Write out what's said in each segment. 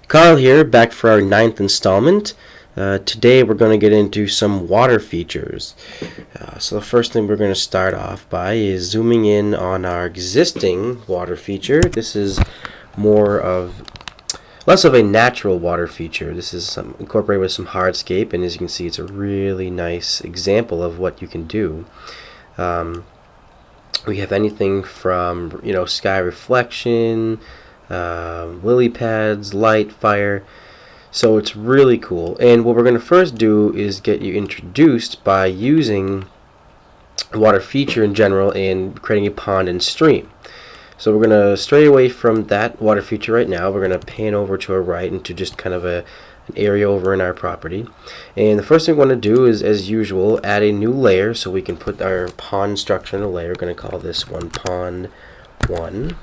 Carl here, back for our 9th installment. Today we're going to get into some water features. So the first thing we're going to start off by is zooming in on our existing water feature. This is less of a natural water feature. This is incorporated with some hardscape, and as you can see, it's a really nice example of what you can do. We have anything from sky reflection, lily pads, light, fire. So it's really cool. And what we're going to first do is get you introduced by using a water feature in general and creating a pond and stream. So we're going to stray away from that water feature right now. We're going to pan over to our right into just kind of an area over in our property. And the first thing we want to do is, as usual, add a new layer so we can put our pond structure in a layer. We're going to call this one Pond 1.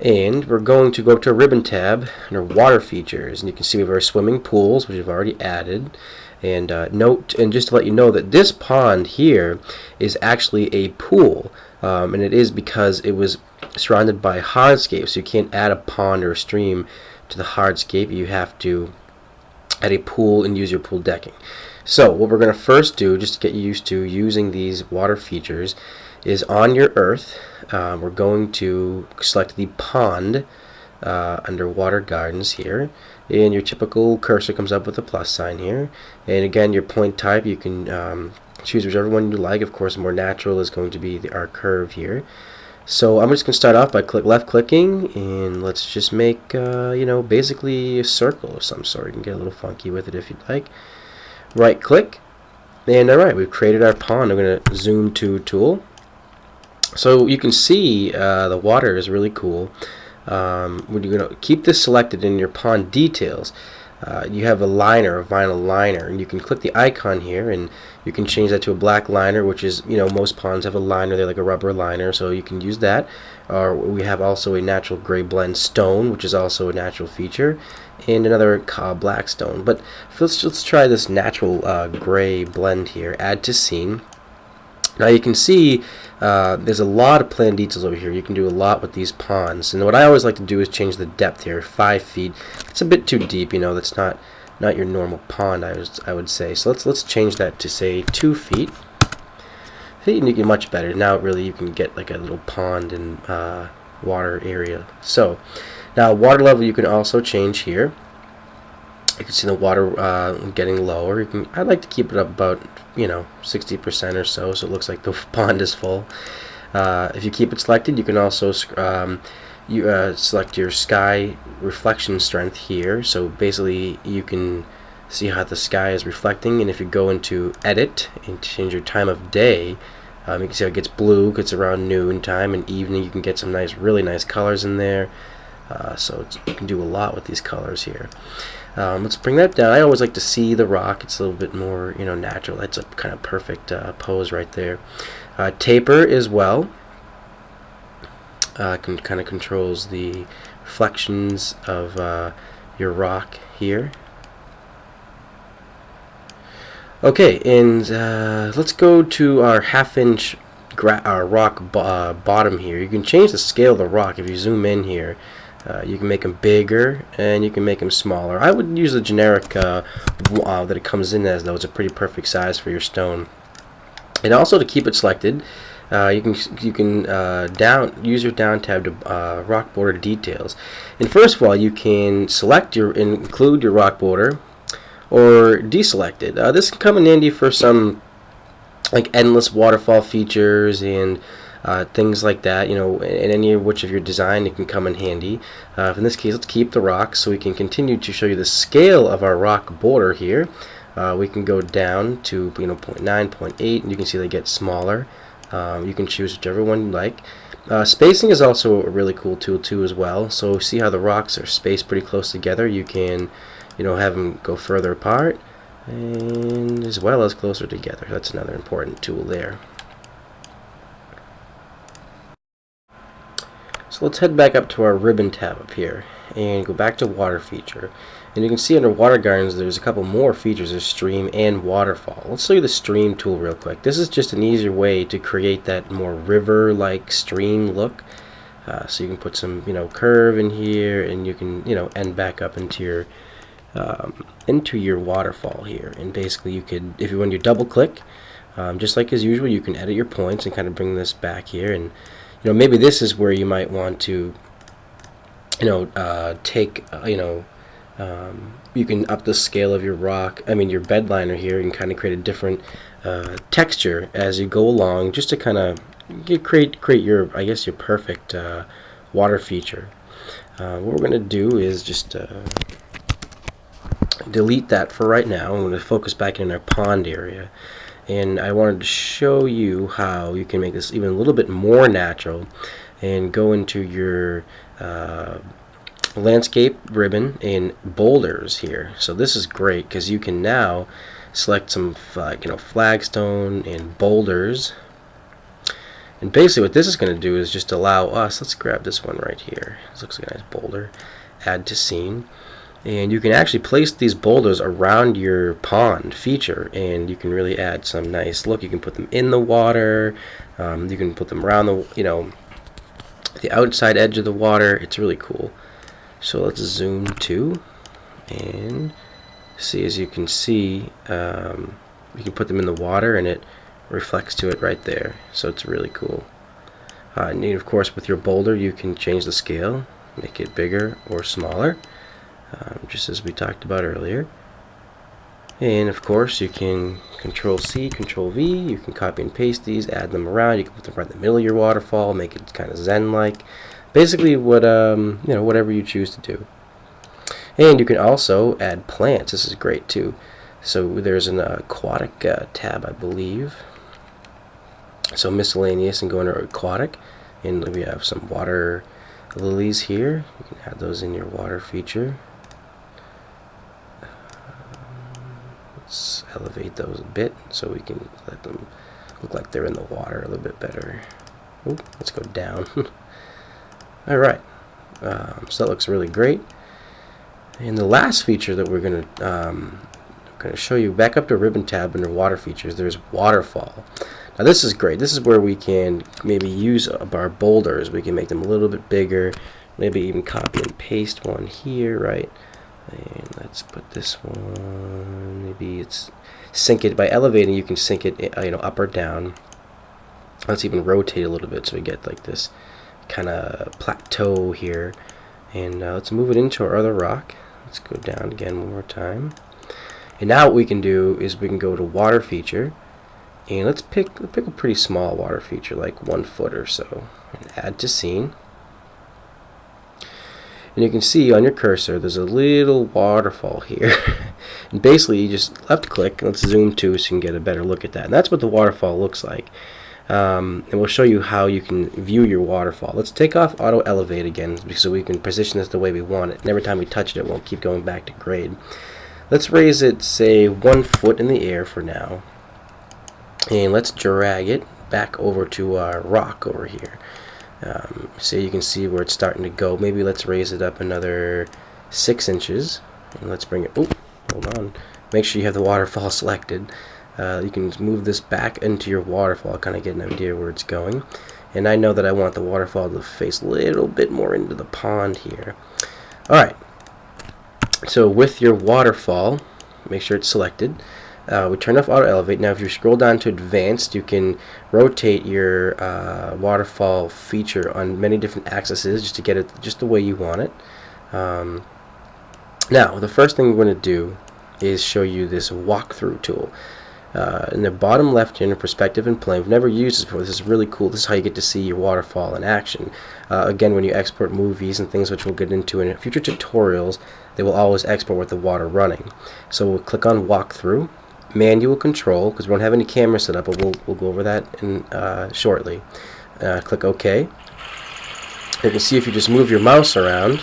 And we're going to go to a ribbon tab under water features, and you can see we have our swimming pools, which we've already added. And note, and just to let you know, that this pond here is actually a pool, and it is because it was surrounded by hardscape, so you can't add a pond or a stream to the hardscape. You have to add a pool and use your pool decking. So what we're going to first do, just to get you used to using these water features, is on your earth, we're going to select the pond under water gardens here, and your typical cursor comes up with a plus sign here. And again, your point type, you can choose whichever one you like. Of course, more natural is going to be our curve here. So I'm just going to start off by left clicking, and let's just make basically a circle of some sort. You can get a little funky with it if you'd like. Right click, and alright, we've created our pond. I'm going to zoom to tool. So you can see the water is really cool. When you're going to keep this selected in your pond details, you have a liner, a vinyl liner, and you can click the icon here, and you can change that to a black liner, which is, most ponds have a liner, they're like a rubber liner, so you can use that. Or we have also a natural gray blend stone, which is also a natural feature, and another black stone. But let's try this natural gray blend here. Add to scene. Now you can see there's a lot of plan details over here. You can do a lot with these ponds, and what I always like to do is change the depth here. 5 feet. It's a bit too deep, that's not your normal pond, I would say. So let's change that to say 2 feet. And you get much better. Now really you can get like a little pond and water area. So now water level you can also change here. You can see the water getting lower. I'd like to keep it up about 60% or so it looks like the pond is full. If you keep it selected, you can also select your sky reflection strength here. So basically you can see how the sky is reflecting, and if you go into edit and change your time of day, you can see how it gets blue, gets around noon time, and evening you can get some really nice colors in there. So you can do a lot with these colors here. Let's bring that down. I always like to see the rock. It's a little bit more natural. That's a kind of perfect pose right there. Taper as well. Kind of controls the reflections of your rock here. Okay, and let's go to our half-inch rock bottom here. You can change the scale of the rock if you zoom in here. You can make them bigger and you can make them smaller. I would use the generic that it comes in as, though. It's a pretty perfect size for your stone. And also, to keep it selected, you can use your down tab to rock border details. And first of all, you can include your rock border or deselect it. This can come in handy for some like endless waterfall features and things like that, in any of which of your design it can come in handy. In this case, let's keep the rocks so we can continue to show you the scale of our rock border here. We can go down to 0.9, 0.8, and you can see they get smaller. You can choose whichever one you like. Spacing is also a really cool tool too as well. So see how the rocks are spaced pretty close together. You can have them go further apart and as well as closer together. That's another important tool there. So let's head back up to our ribbon tab up here and go back to water feature. And you can see under water gardens there's a couple more features. There's stream and waterfall. Let's show you the stream tool real quick. This is just an easier way to create that more river-like stream look. So you can put some, curve in here, and you can, end back up into your waterfall here. And basically, you could, if you want to double click, just like as usual, you can edit your points and kind of bring this back here. And maybe this is where you might want to, take, you can up the scale of your your bed liner here, and kind of create a different texture as you go along, just to kind of create your, I guess, your perfect water feature. What we're going to do is just delete that for right now. I'm going to focus back in our pond area, and I wanted to show you how you can make this even a little bit more natural and go into your landscape ribbon in boulders here. So this is great because you can now select some flagstone and boulders, and basically what this is going to do is just allow us, let's grab this one right here, this looks like a nice boulder, add to scene, and you can actually place these boulders around your pond feature, and you can really add some nice look. You can put them in the water, you can put them around the outside edge of the water. It's really cool. So let's zoom to and see. As you can see, you can put them in the water and it reflects to it right there. So it's really cool. And of course, with your boulder, you can change the scale, make it bigger or smaller, just as we talked about earlier. And of course, you can Control C, Control V. You can copy and paste these, add them around. You can put them right in the middle of your waterfall, make it kind of zen-like. Basically, whatever you choose to do. And you can also add plants. This is great too. So there's an aquatic tab, I believe. So miscellaneous, and go into aquatic, and we have some water lilies here. You can add those in your water feature. Let's elevate those a bit so we can let them look like they're in the water a little bit better. Ooh, let's go down. Alright, so that looks really great. And the last feature that we're going to show you, back up to ribbon tab under water features, there's waterfall. Now this is great. This is where we can maybe use our boulders. We can make them a little bit bigger, maybe even copy and paste one here, right? And let's put this one, maybe it's sync it by elevating. You can sync it up or down. Let's even rotate a little bit so we get like this kind of plateau here. And let's move it into our other rock. Let's go down again one more time. And now what we can do is we can go to water feature, and let's pick a pretty small water feature, like 1 foot or so, and add to scene. And you can see on your cursor there's a little waterfall here. And basically you just left click, and let's zoom to so you can get a better look at that. And that's what the waterfall looks like. And we'll show you how you can view your waterfall. Let's take off auto elevate again so we can position this the way we want it, and every time we touch it, it won't keep going back to grade. Let's raise it, say, 1 foot in the air for now, and let's drag it back over to our rock over here. So you can see where it's starting to go. Maybe let's raise it up another 6 inches, and let's bring it, oh, hold on, make sure you have the waterfall selected. You can move this back into your waterfall, kind of get an idea where it's going. And I know that I want the waterfall to face a little bit more into the pond here. Alright, so with your waterfall, make sure it's selected. We turn off auto elevate. Now if you scroll down to advanced, you can rotate your waterfall feature on many different axes just to get it just the way you want it. Now the first thing we're going to do is show you this walkthrough tool. In the bottom left here in perspective and plane, we've never used this before. This is really cool. This is how you get to see your waterfall in action. Again, when you export movies and things, which we'll get into in future tutorials, they will always export with the water running. So we'll click on walkthrough, manual control, because we don't have any camera set up, but we'll go over that in, shortly. Click OK. You can see if you just move your mouse around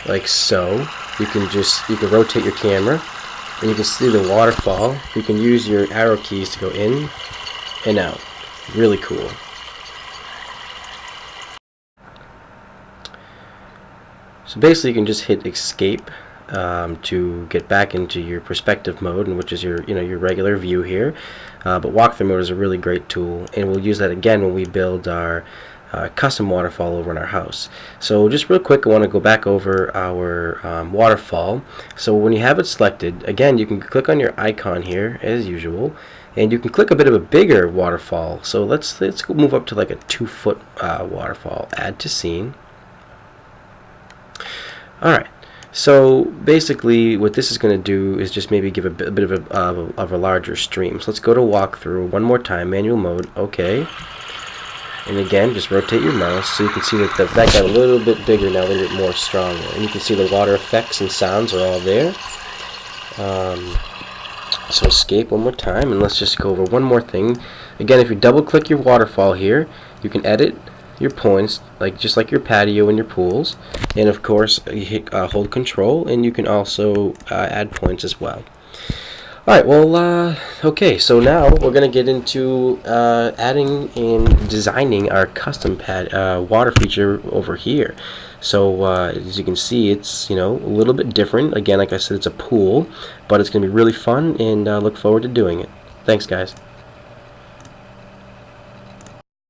like so, you can rotate your camera, and you can see the waterfall. You can use your arrow keys to go in and out. Really cool. So basically you can just hit escape to get back into your perspective mode, which is your your regular view here. But walkthrough mode is a really great tool, and we'll use that again when we build our custom waterfall over in our house. So just real quick, I want to go back over our waterfall. So when you have it selected, again, you can click on your icon here as usual, and you can click a bit of a bigger waterfall. So let's go move up to like a 2-foot waterfall. Add to scene. Alright, so basically what this is going to do is just maybe give a bit of a larger stream. So let's go to walkthrough one more time, manual mode, okay. And again, just rotate your mouse so you can see that that got a little bit bigger now, a little bit more stronger. And you can see the water effects and sounds are all there. So escape one more time, and let's just go over one more thing. Again, if you double click your waterfall here, you can edit your points just like your patio and your pools. And of course, you hit hold control, and you can also add points as well. Alright, well, okay, so now we're going to get into adding and designing our custom water feature over here. So, as you can see, it's, a little bit different. Again, like I said, it's a pool, but it's going to be really fun, and look forward to doing it. Thanks, guys.